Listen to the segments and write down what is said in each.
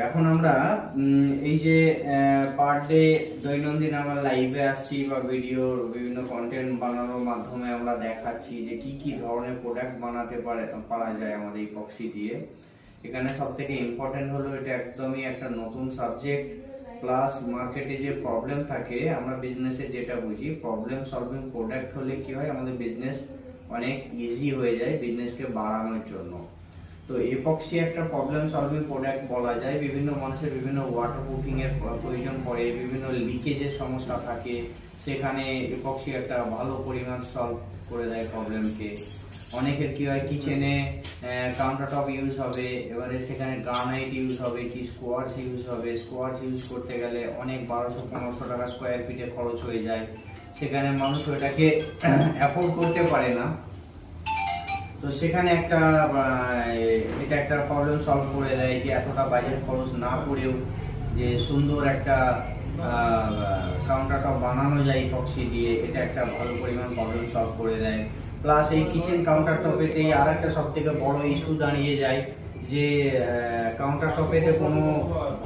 এখন আমরা এই যে পার ডে দৈনন্দিন আমরা লাইভে আসছি বা ভিডিওর বিভিন্ন কন্টেন্ট বানানোর মাধ্যমে আমরা দেখাচ্ছি যে কি কি ধরনের প্রোডাক্ট বানাতে পারা যায় আমাদের ইপক্সি দিয়ে। এখানে সব থেকে ইম্পর্টেন্ট হলো এটা একদমই একটা নতুন সাবজেক্ট, প্লাস মার্কেটে যে প্রবলেম থাকে, আমরা বিজনেসে যেটা বুঝি প্রবলেম সলভিং প্রোডাক্ট হলে কি হয়, আমাদের বিজনেস অনেক ইজি হয়ে যায় বিজনেসকে বাড়ানোর জন্য। তো এপক্সি একটা প্রবলেম সলভিং প্রোডাক্ট বলা যায়। বিভিন্ন মানুষের বিভিন্ন ওয়াটার প্রুফিং এর প্রয়োজন পড়ে, বিভিন্ন লিকেজের সমস্যা থাকে, সেখানে এপক্সি একটা ভালো পরিমাণ সলভ করে দেয় প্রবলেমকে। অনেকের কি হয়, কিচেনে কাউন্টার টপ ইউজ হবে, এবারে সেখানে গ্রানাইট ইউজ হবে কি স্কোয়ার্স ইউজ হবে, স্কোয়ার্স ইউজ করতে গেলে অনেক 1200-1500 টাকা স্কোয়ার ফিটে খরচ হয়ে যায়, সেখানে মানুষ ওটাকে অ্যাফোর্ড করতে পারে না। তো সেখানে এটা একটা প্রবলেম সলভ করে দেয় যে এতটা বাজেট খরচ না করেও যে সুন্দর একটা কাউন্টার টপ বানানো যায় ইপক্সি দিয়ে, এটা একটা ভালো পরিমাণ প্রবলেম সলভ করে দেয়। প্লাস এই কিচেন কাউন্টার টপেতে আর একটা সব থেকে বড় ইস্যু দাঁড়িয়ে যায় যে কাউন্টার টপেতে কোনো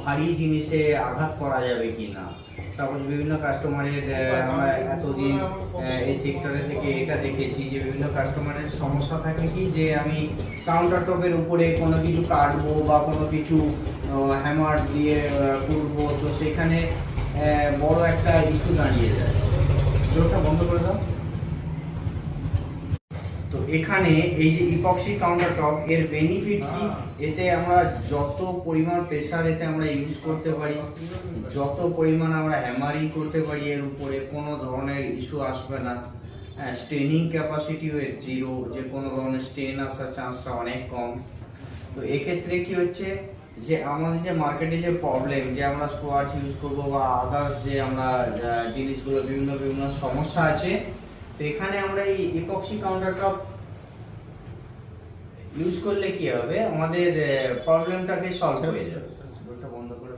ভারী জিনিসে আঘাত করা যাবে কি না। সাপোজ বিভিন্ন কাস্টমারের, আমরা এতদিন এই সেক্টরে থেকে এটা দেখেছি যে বিভিন্ন কাস্টমারের সমস্যা থাকে কি যে আমি কাউন্টার টপের উপরে কোনো কিছু কাটবো বা কোনো কিছু হ্যামার দিয়ে করবো, তো সেখানে বড় একটা ইস্যু দাঁড়িয়ে যায়। জোরটা বন্ধ করে দাও। তো এখানে এই যে ইপক্সি কাউন্টার টপ এর বেনিফিট কি, এতে আমরা যত পরিমাণ প্রেসার এতে আমরা ইউজ করতে পারি, যত পরিমাণ আমরা হ্যামারিং করতে পারি, এর উপরে কোনো ধরনের ইস্যু আসবে না। স্টেনিং ক্যাপাসিটিও এর জিরো, যে কোনো ধরনের স্টেন আসার চান্সটা অনেক কম। তো এক্ষেত্রে কি হচ্ছে যে আমাদের যে মার্কেটে যে প্রবলেম যে আমরা স্কোয়ার্স ইউজ করবো বা আদার্স যে আমরা জিনিসগুলো বিভিন্ন বিভিন্ন সমস্যা আছে, তো এখানে আমরা এই ইপক্সি কাউন্টার টপ ইউজ করলে কি হবে, আমাদের প্রবলেমটাকে সলভ হয়ে যাবে। বন্ধ করে